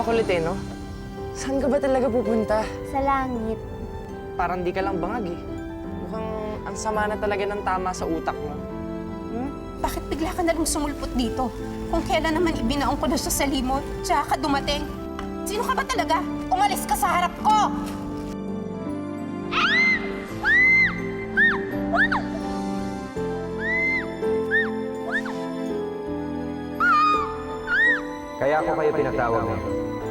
makulit eh, no? Saan ka ba talaga pupunta? Sa langit. Parang di ka lang bangag eh. Mukhang ang sama na talaga ng tama sa utak mo. Bakit bigla ka na lang sumulpot dito? Kung kailan naman ibinaon ko na siya sa limot, tsaka ka dumating. Sino ka ba talaga? Umalis ka sa harap ko! Kaya ako kayo tinatawag eh.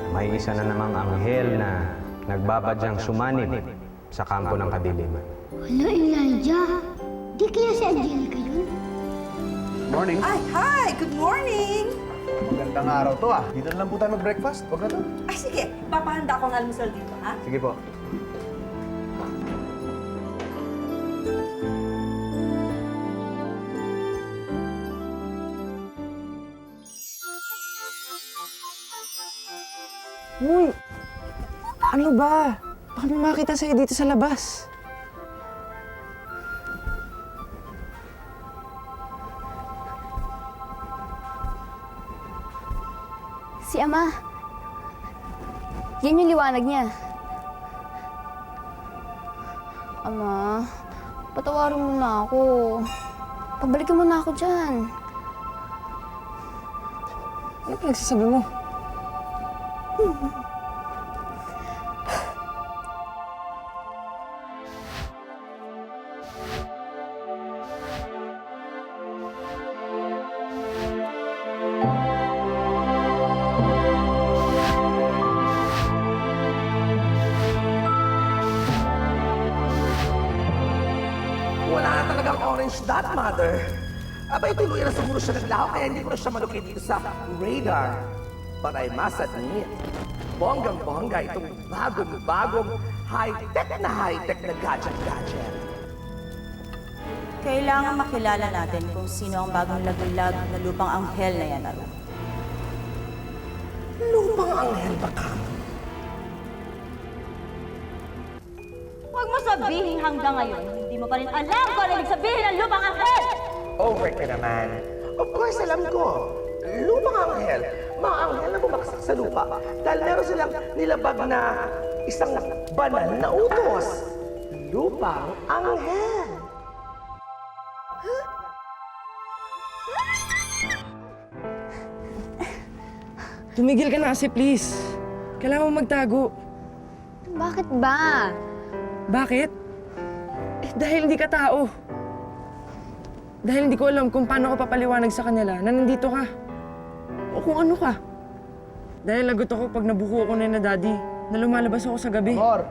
May isa na namang anghel na nagbabadyang sumanib sa kampo ng kadiliman. Hala, Elijah. Di kaya si Angelica yun? Morning. Ay, hi! Good morning! Magandang araw to ah. Dito na lang po tayo mag-breakfast. Huwag na to. Ay, sige. Papahanda ko ng almusal dito, ha? Sige po. Uy! Ano ba? Baka may makita sa'yo dito sa labas. Si Ama. Yan yung liwanag niya. Ama, patawarin mo na ako. Pabalikin mo na ako dyan. Ano pinagsasabi mo? Wala na talagang orange dot, Mother. Abay, tuloy na siguro siya naglaho kaya hindi ko na siya malukit dito sa radar. But I must admit, bonggang-bongga itong bagong-bagong high-tech na gadget-gadget. Kailangan makilala natin kung sino ang bagong laglag na lupang anghel na yan, Aru. Lupang anghel ba ka? Huwag mo sabihin hanggang ngayon, hindi mo pa rin alam kung ano ibig sabihin ng lupang anghel! Over ka naman. Of course, alam ko. Lupang anghel. Mga anghel na bumagsak sa lupa. Dahil meron silang nilabag na isang banal na utos. Lupang anghel. Tumigil ka na kasi, please. Kailangan mo magtago. Bakit ba? Bakit? Eh, dahil hindi ka tao. Dahil hindi ko alam kung paano ko papaliwanag sa kanila na nandito ka. O kung ano ka. Dahil lagot ako pag nabuko ako na Daddy na lumalabas ako sa gabi. Amor!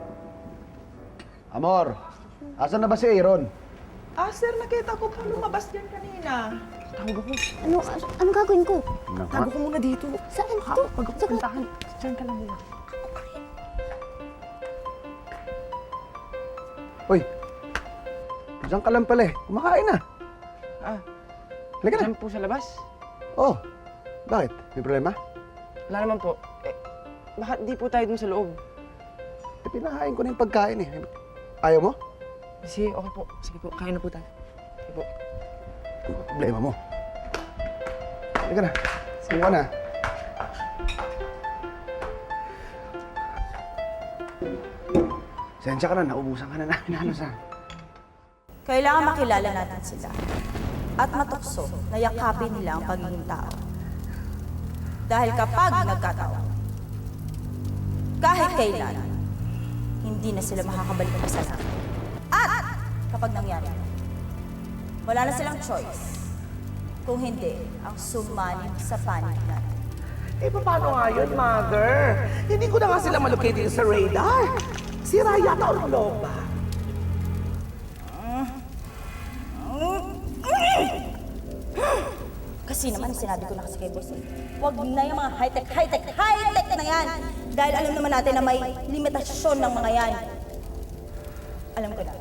Amor! Asan na ba si Aaron? Ah, sir, nakita ko pa lumabas dyan kanina. Tawag ako. Ano gagawin ko? Tago ko muna dito. Saan to? Pag ako puntahan, diyan ka lang muna. Uy! Diyan ka lang pala eh. Kumakain na. Ah, Halika na. diyan po sa labas? Oh, bakit? May problema? Wala naman po. Eh, bakit di po tayo dun sa loob? Eh, pinakain ko na yung pagkain eh. Ayaw mo? Sige, okay po. Sige po, kain na po tayo. Sige po. Ano ba problema mo? Halika na. Sige ka na. Sensya ka na, naubusan ka na namin halos ah. Kailangan makilala natin sila. At matukso na yakapin nila ang pagiging tao. Dahil kapag nagkataon, kahit kailan, hindi na sila makakabalik sa natin. At kapag nangyari, wala na silang choice. Kung hindi, ang sumanin sa panig natin. Eh, paano nga yun, Mother? Hindi ko na nga sila malukit dito sa radar. Sira yata ang loob ba? Kasi naman, sinabi ko na kasi kay boss eh, huwag na yung mga high-tech na yan. Dahil alam naman natin na may limitasyon ng mga yan. Alam ko na.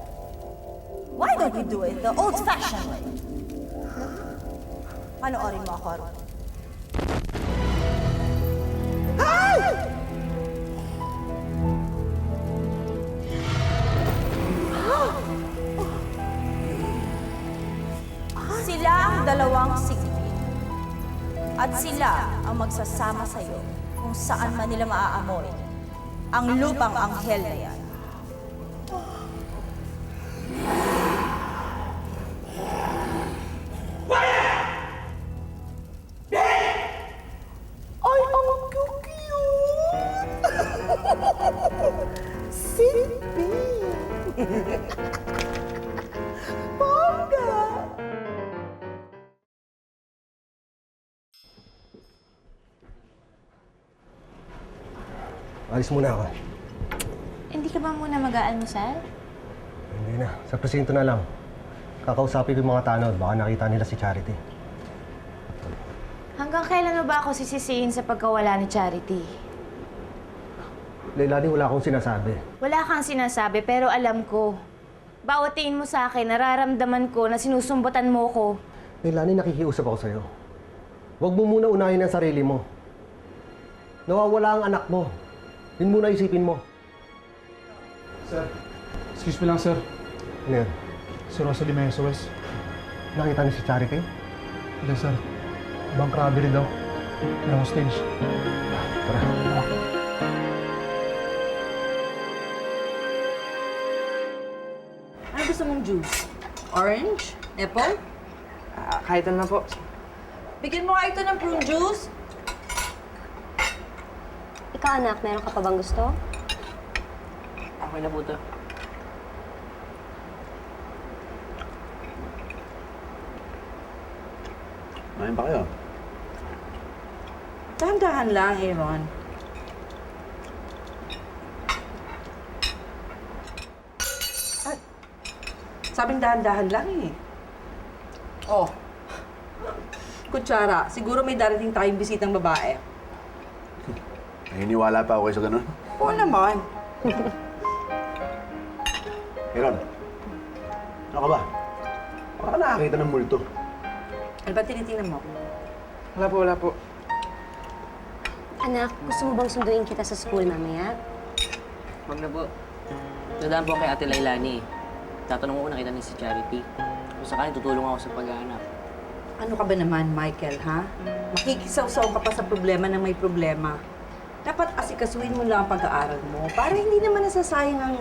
Why don't we do it the old-fashioned way? Panoorin mo ako, Aaron. Sila ang dalawang sigpin. At sila ang magsasama sa'yo kung saan man nila maaamoy ang lupang anghel na yan. Ay, ang cute! Sipi! Bongga! Alis muna ako. Hindi ka ba muna mag-aalmusal? Hindi na. Sa presinto na lang. Kakausapin ko yung mga tanod. Baka nakita nila si Charity. Hanggang kailan mo ba ako sisisihin sa pagkawala ni Charity? Leilani, wala akong sinasabi. Wala kang sinasabi pero alam ko. Bawat tingin mo sa akin, nararamdaman ko na sinusumbutan mo ko. Leilani, nakikiusap ako sa'yo. Huwag mo muna unahin ang sarili mo. Nawawala ang anak mo. Yun muna isipin mo. Sir, excuse me lang, sir. Ano yan? Si Rosalie may SOS. Nakita niyo si Charity? Hindi, sir. Bank robbery daw. May hostage. Tara. Ano gusto mong juice? Orange? Apple? Kahit ano na po. Bigyan mo nga ito ng prune juice. Ikaw anak, meron ka pa bang gusto? Okay na po to. Mahin pa kayo? Dahan-dahan lang, Aaron. Ay, sabing dahan-dahan lang eh. Oh. Kutsara, siguro may darating tayong bisitang babae. Naniniwala pa ako kayo sa ganun? Oo naman. Aaron, ano ka ba? Baka ka nakakita ng multo. Ano ba tinitingnan mo? Wala po. Anak, gusto mo bang sunduin kita sa school mamaya? Wag na po. Dadaan po kay Ate Lailani. Tatanong ko kung nakita niya si Charity. Kung sakaling tutulong ako sa paghahanap. Ano ka ba naman, Michael, ha? Makikisaw-saw ka pa sa problema ng may problema. Dapat asikasuhin mo lang ang pag-aaral mo para hindi naman nasasayang ang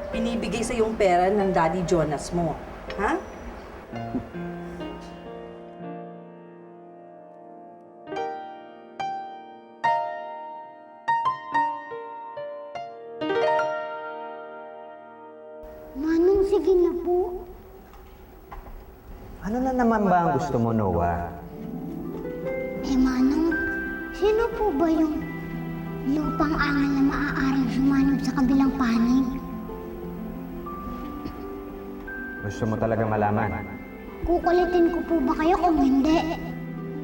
binibigay sa iyong pera ng Daddy Jonas mo. Ha? Manong, sige na po. Ano na naman ba ang gusto mo, Noah? Eh, Manong, sino po ba yung lupang angal na maaaring sumanib sa kabilang panig? Gusto mo talaga malaman? Kukulitin ko po ba kayo kung hindi?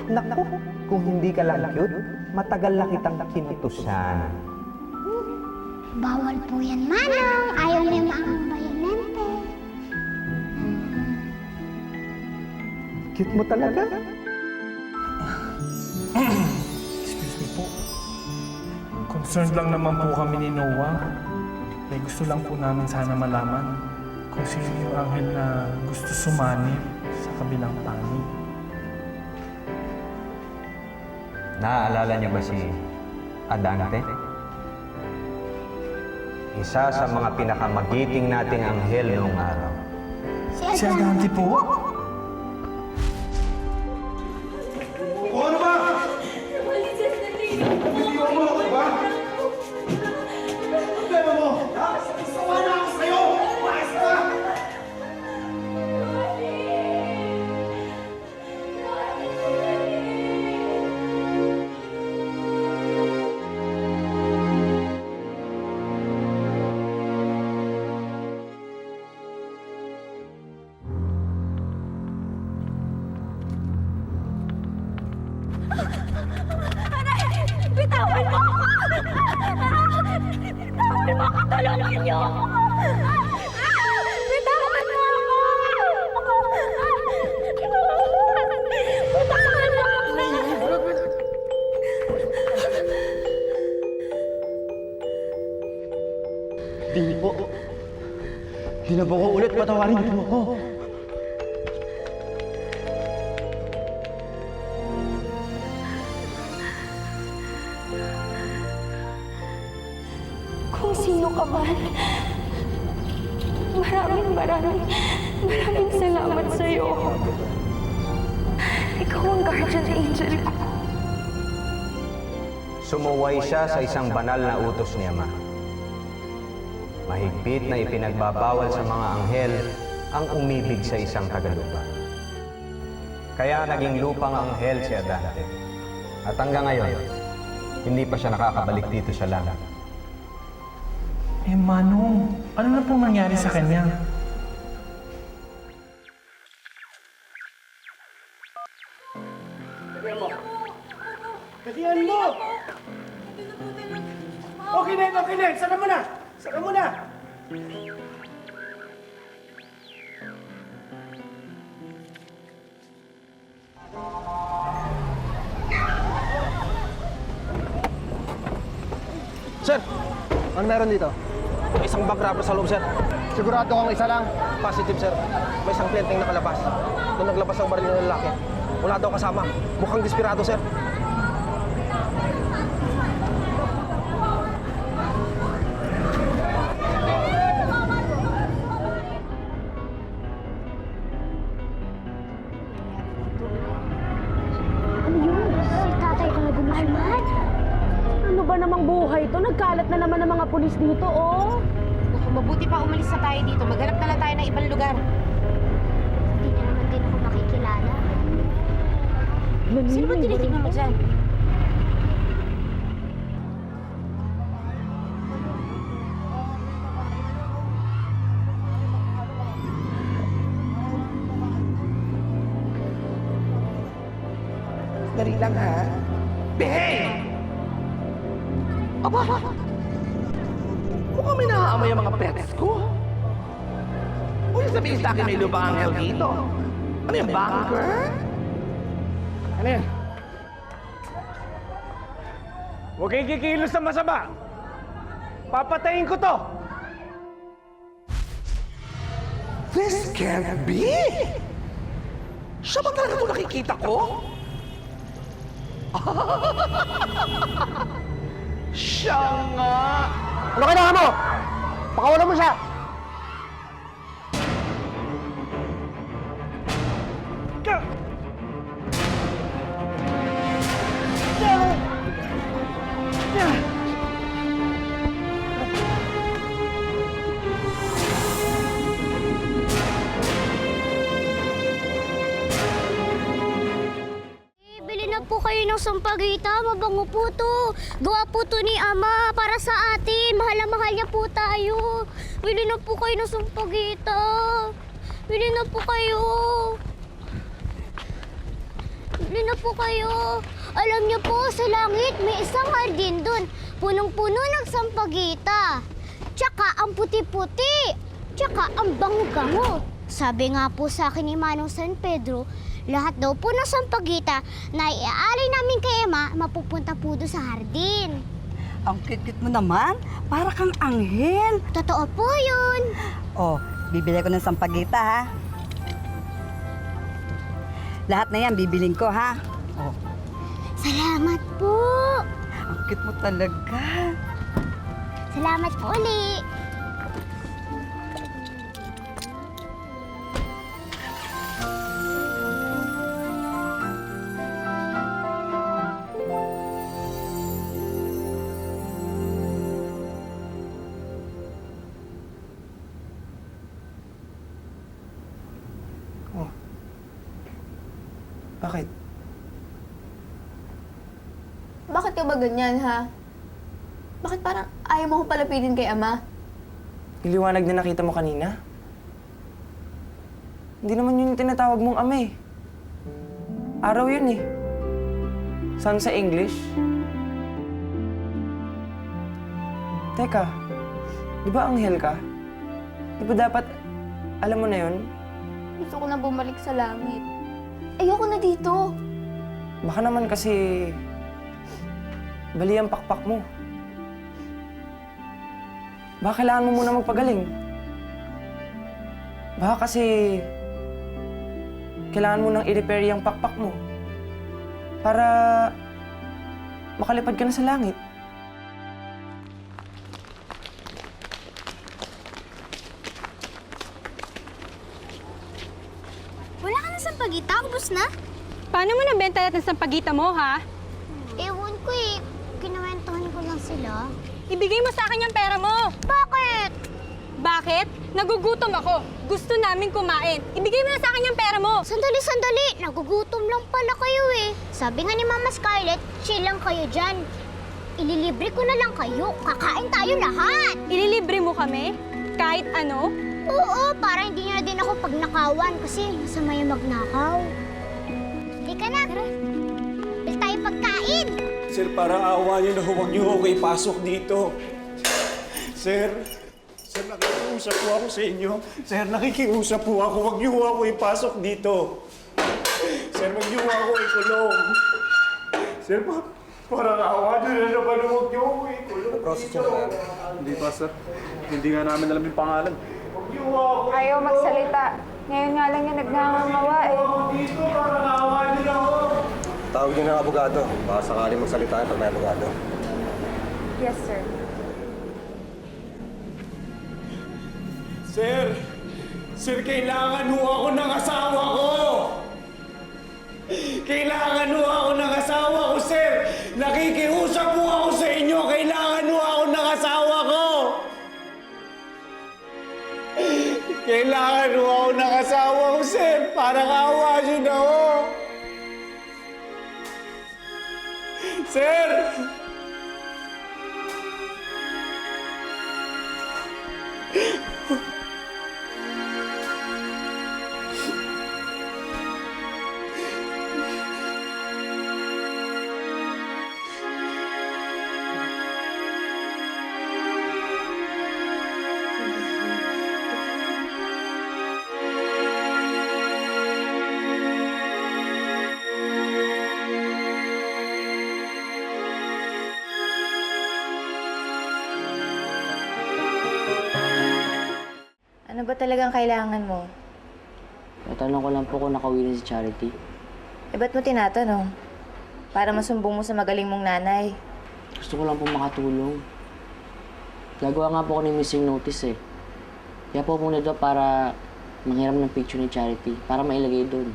Naku, kung hindi ka lang cute, matagal na kitang kinutusan. Bawal po yan, Manong. Ayaw na yung mga bayonente. Cute mo talaga? Excuse me po. Concerned lang naman po kami ni Noah. May gusto lang po namin sana malaman kung sino yung anghel na gusto sumanib sa kabilang panig. Naaalala niyo ba si Adante? Isa sa mga pinakamagiting nating anghel noong araw. Si Adante po? Bitawan mo ako! Bitawan mo ako! Tulungan niyo ako! Bitawan mo ako! Bitawan mo ako! Hindi po. Hindi na po ko ulit. Patawarin niyo po ako. kung sino ka man. Maraming salamat sa'yo. Ikaw ang guardian angel ko. Sumuway siya sa isang banal na utos ni Ama. Mahigpit na ipinagbabawal sa mga anghel ang umibig sa isang tagalupa. Kaya naging lupang anghel si Adante. At hanggang ngayon, hindi pa siya nakakabalik dito sa langit. Eh, Manong, ano na pong nangyari sa kanya? Katihan mo! Okay na, okay na. Saka mo na. Saka mo na. Sir, ano meron dito? May isang bag rubber sa loob, sir. Sigurado kang isa lang. Positive, sir. May isang kliyenteng nakalabas. Nung naglabas ng baril ng lalaki, wala daw kasama. Mukhang desperado, sir. Ano yun? Si tatay ko na gumalman. Ano ba namang buhay to? Nagkalat na naman ng mga pulis dito, oh. Naku, mabuti pa umalis na tayo dito. Maghanap na lang tayo ng ibang lugar. Hindi na naman din ako makikilala. Sino ba tinitingnan mo dyan? Dali lang, ha? Behave! Aba! Mukhang may naaamay ang mga pets ko. Huwag yung sabihin sa akin may lubang anghel dito. Ano yung bunker? Ano yan? Huwag kayong kikilos sa masama! Papatayin ko to! This can't be! Siya ba talaga ito nakikita ko? Siya nga! Ano kailangan mo? Pakawalan mo siya! Bili na po kayo ng sampagita. Mabango po to. Gawa po to ni Ama para sa atin. Mahal na mahal niya po tayo. Bili na po kayo ng sampagita. Bili na po kayo. Bili na po kayo. Alam niyo po, sa langit may isang hardin dun. Punong-puno ng sampagita. Tsaka ang puti-puti. Tsaka ang bango-bango. Sabi nga po sa akin ni Manong San Pedro, lahat daw po ng sampagita na iaalay namin kay Emma, mapupunta po doon sa hardin. Ang cute mo naman. Para kang anghel. Totoo po yun. Oh, bibili ko ng sampagita, ha? Lahat na yan, bibiling ko, ha? Oh, Salamat po. ang cute mo talaga. Salamat po ulit. Bakit? Bakit ka ba ganyan, ha? Bakit parang ayaw mo ko palapitin kay Ama? Yung liwanag na nakita mo kanina? Hindi naman yun yung tinatawag mong ama eh. Araw yun eh. Sun sa English? Teka, di ba anghel ka? Di ba dapat alam mo na yun? Gusto ko na bumalik sa langit. Ayoko na dito. Baka naman kasi bali ang pakpak mo. Baka kailangan mo muna magpagaling. Baka kasi kailangan mo nang i-repair yung pakpak mo para makalipad ka na sa langit. sampagita, ubos na. Paano mo nabenta natin sa pagita mo, ha? Ewan ko eh. Kinawentahan ko lang sila. Ibigay mo sa akin yung pera mo! Bakit? Bakit? Nagugutom ako. Gusto namin kumain. Ibigay mo na sa akin yung pera mo! Sandali. Nagugutom lang pala kayo eh. Sabi nga ni Mama Scarlett, chill lang kayo dyan. Ililibre ko na lang kayo. Kakain tayo lahat. Ililibre mo kami? Kahit ano? Oo, para hindi niyo na din ako pagnakawan kasi masama yung magnakaw. Halika na. Bil tayo pagkain. Sir, para awa niyo na huwag niyo ako ipasok dito. Sir, nakikiusap po ako sa inyo. Sir, nakikiusap po ako. Huwag niyo ako ipasok dito. Sir, huwag niyo ako ikulong. Sir, para awa niyo na naman huwag niyo ako ikulong dito. Hindi pa, sir. Hindi nga namin alam yung pangalan. Huwag niyo ako Ayaw magsalita. Ngayon nga lang yung nagngangawa eh. dito. Para awa niyo na ako. Tawag niyo ng abogado. Baka sakaling magsalita pag may abogado. Yes, sir. Sir, kailangan ho ako ng asawa ko! Kailangan ho ako ng asawa ko, sir! Nakikiusap po ako sa inyo! Kailangan ho ako ng asawa ko! Kailangan ho ako ng asawa ko, sir! Para kawa niyo na ho! Sir! Ano ba talagang kailangan mo? Tatanong ko lang po kung nakauwi na si Charity. Eh, ba't mo tinatanong? Para masumbong mo sa magaling mong nanay. Gusto ko lang po makatulong. Gagawa nga po ako ng missing notice eh. Kaya po muna doon para manghiram ng picture ni Charity. Para mailagay doon.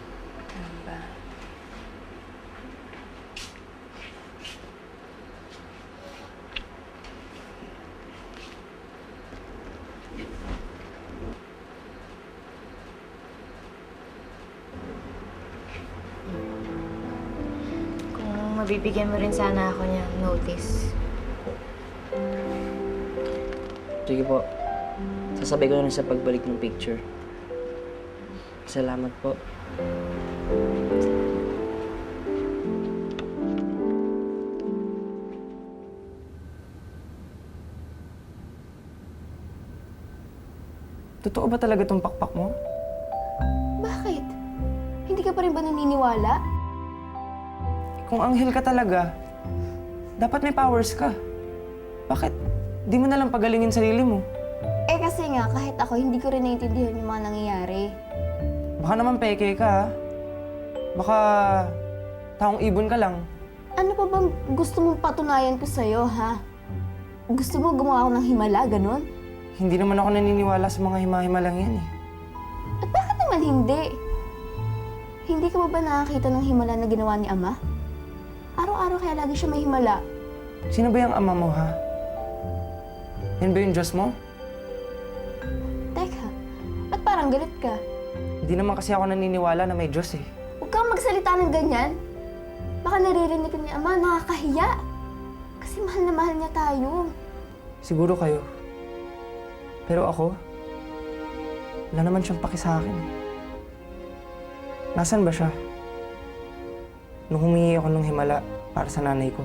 Ano ba? Kung mabibigyan mo rin sana ako niyang notice. Sige po. Sasabay ko na rin sa pagbalik ng picture. Salamat po. Totoo ba talaga tong pakpak mo? Bakit? Hindi ka pa rin ba naniniwala? Kung anghel ka talaga, dapat may powers ka. Bakit? Di mo nalang pagalingin sarili mo. Eh kasi nga, kahit ako, hindi ko rin naiintindihan yung mga nangyayari. Baka naman peke ka, ha? Baka taong ibon ka lang. Ano pa bang gusto mong patunayan ko sa'yo, ha? Gusto mo gumawa ako ng himala, ganon? Hindi naman ako naniniwala sa mga hima-himalang yan, eh. At bakit naman hindi? Hindi ka ba nakakita ng himala na ginawa ni Ama? Araw-araw kaya lagi siya may himala. Sino ba yung ama mo, ha? Yan ba yung Diyos mo? Teka, ba't parang galit ka? Hindi naman kasi ako naniniwala na may Diyos, eh. Huwag kang magsalita ng ganyan. Baka naririnig ka ni Ama, nakakahiya. Kasi mahal na mahal niya tayo. Siguro kayo. Pero ako, wala naman siyang paki sa akin, eh. Nasaan ba siya? Nung humingi ako ng himala para sa nanay ko.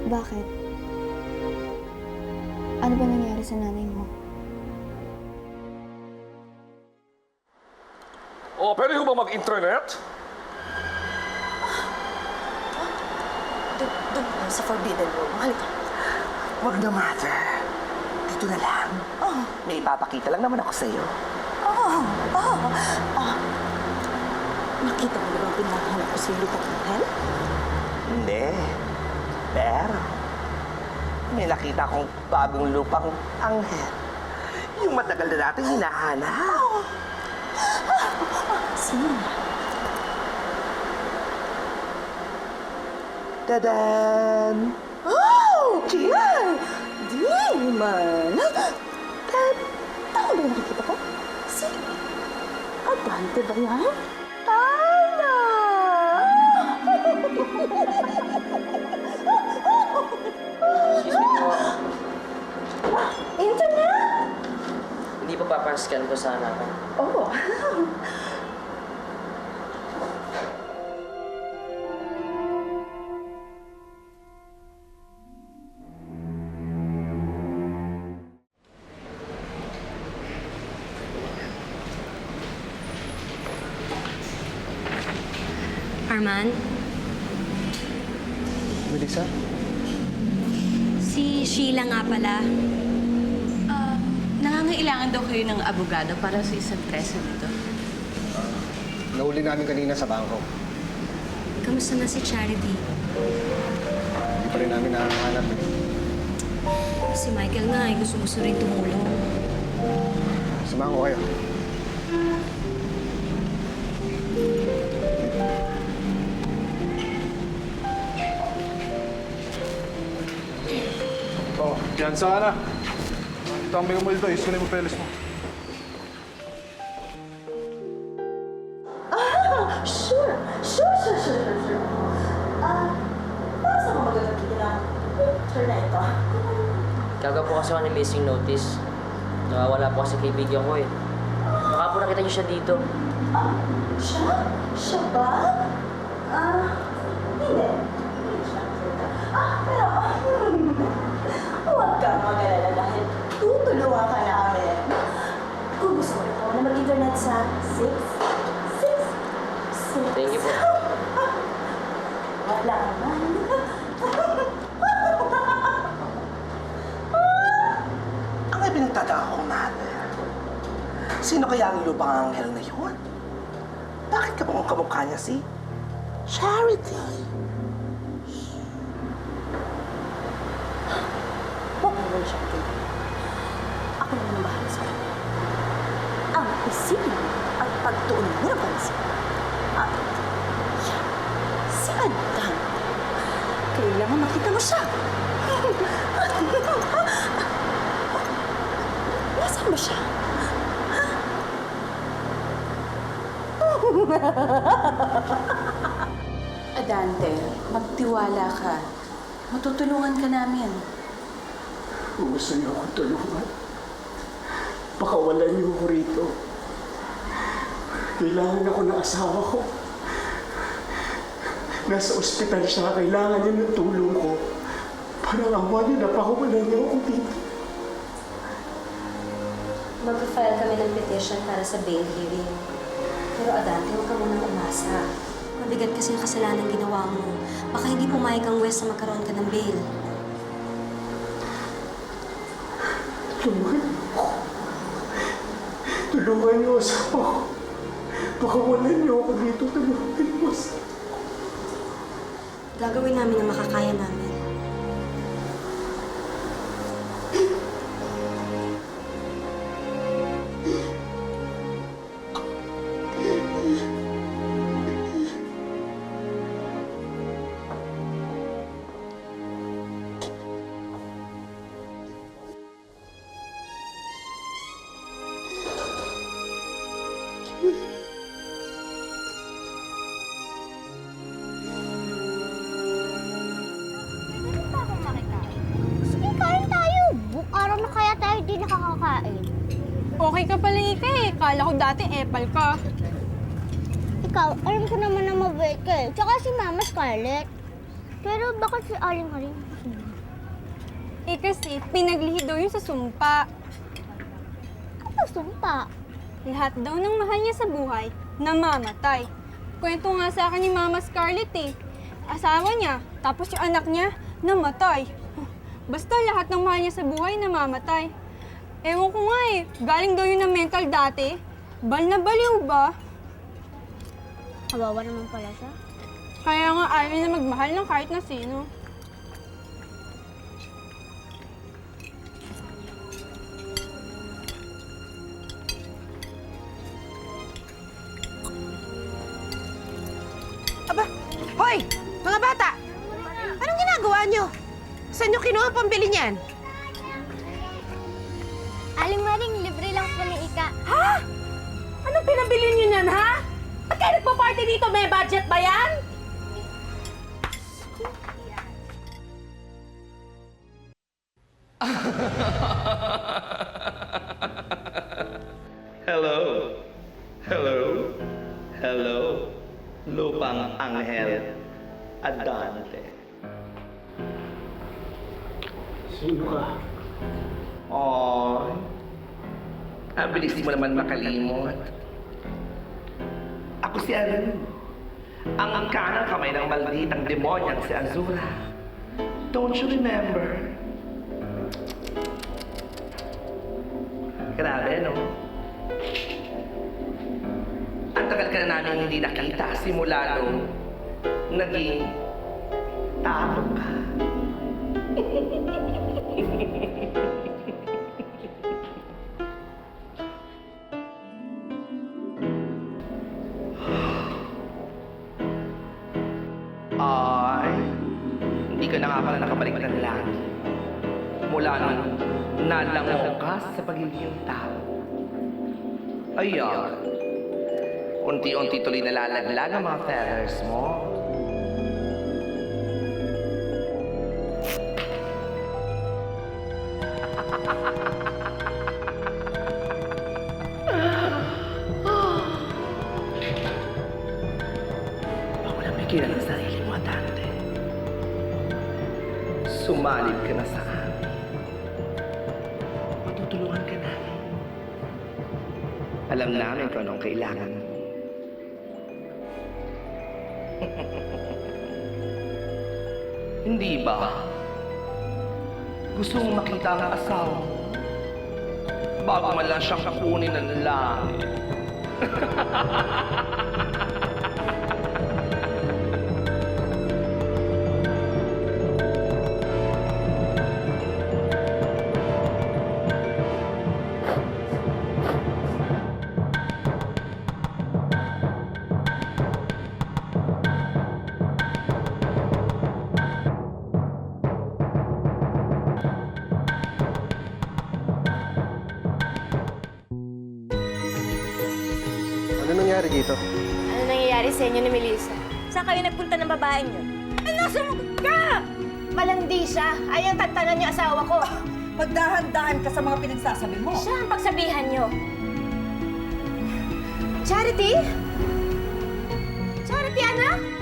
Bakit? Ano ba nangyari sa nanay mo? Oh, pwede ko ba mag-internet? Doon sa forbidden room. Halika. Wag na, Mother. Dito na lang. May ipapakita lang naman ako sa'yo. Nakita mo ba bang pinahanap ko si Lupang Anghel? Hindi. Pero, may nakita akong bagong lupang anghel. Yung matagal na natin hinahanap. Sino? Tadan! Oh! Gian! Di man! Tama ba yung nakikita ko? Si Abante ba yan? Tama! Excuse me po. Internet? Hindi pa papascan ko sana ako. Oo. Arman, Melissa? si Sheila nga pala. Nangangailangan daw kayo ng abogado para sa isang preso dito. Nahuli namin kanina sa bangko. Kamusta na si Charity? Hindi pa rin namin nakahanap eh. Si Michael nga ay gusto rin tumulong. Samahan ko kayo. Oh, piyansa ka na. Ito ang may umulto. Isunin mo peles mo. Sure. Para sa mga magagamit ng picture na ito? Gagawa po kasi ako ng missing notice. Nawawala po kasi kaibigan ko eh. Baka po nakita niyo siya dito. Siya? Siya ba? Hindi. Hindi siya. Pero, huwag kang mag-alala dahil tutulungan ka namin. Kung gusto mo na mag-internet sa 666. Thank you po. Wala naman. Ang may pinagtataka ko, Mother. Sino kaya ang lubang anghel na yun? Bakit ka bang kamukha niya si Charity? Huwag mo rin siya ito. Ako naman ang bahala sa kanya. Ang isipin at pagtuon mo ng pansin. At yan, si Adan. Kailangan makita mo siya. Nasaan ba siya? Adante, magtiwala ka. Matutulungan ka namin. Kung gusto niyo akong tulungan, pakawalan niyo ako rito. Kailangan ako ng asawa ko. Nasa ospital siya, kailangan niya ng tulong ko. Parang awa niyo na pakawalan niyo ako dito. Mag-file kami ng petition para sa bail hearing. Pero Adante, huwag ka munang umasa. Mabigat kasi ang kasalanan ginawa mo. Baka hindi pumayag ang West na magkaroon ka ng bail. Tulungan niyo ako. Tulungan niyo asawa ko. Pakawalan niyo ako dito. Tulungan niyo asawa ko. Gagawin namin ang makakaya namin. Sige, kain tayo. Buong araw na kaya tayo di nakakakain. Okay ka pala, Ika eh. Kala ko dati epal ka. Ikaw, alam ko naman na mabait ka eh. Tsaka si Mama Scarlett. Pero bakit si Aling ka rin? Eh kasi, pinaglihi daw yun sa sumpa. Ano sumpa? Lahat daw ng mahal niya sa buhay, namamatay. Kwento nga sa akin ni Mama Scarlett eh. Asawa niya, tapos yung anak niya, namatay. Basta lahat ng mahal niya sa buhay, namamatay. Ewan ko nga eh, galing daw yun ng mental dati. Bal na baliw ba? Kawawa naman pala siya. Kaya nga ayaw niya magmahal ng kahit na sino. Saan nyo kinuha pambili niyan? Aling Maring, libre lang po ni Ika. Ha? Anong pinabili niyo niyan, ha? At kayo nagpa-party dito, may budget ba yan? Hello? Hello? Hello? Lupang Anghel Adante. Sino ka? Oh, ang bilis mo naman makalimot. Ako si Alan. Ang kanang kamay ng malditang demonyang si Azura. Don't you remember? Grabe, no? Ang tagal ka na namin hindi nakita simula nung naging tao ka. Ay, hindi ka na nga pala nakabalik ng langit. Mula nung nalango ka sa pagiging tao. Ayan, unti-unti tuloy nalalaglag ang mga feathers mo. Ako na may kilala sa sarili mo, Dante. Sumalib ka na sa amin. Matutulungan ka namin. Alam namin kung anong kailangan mo. Hindi ba? Gusto mong makita ang asawa mo bago man lang siyang kunin ng langit. Ano nangyari dito? Ano nangyayari sa inyo ni Melissa? Saan kayo nagpunta ng babaeng yun? Ano, sumugod ka! Malandi siya. Ayaw tantanan niya asawa ko. Magdahan-dahan ka sa mga pinagsasabi mo. Siya ang pagsabihan niyo. Charity? Charity, anak?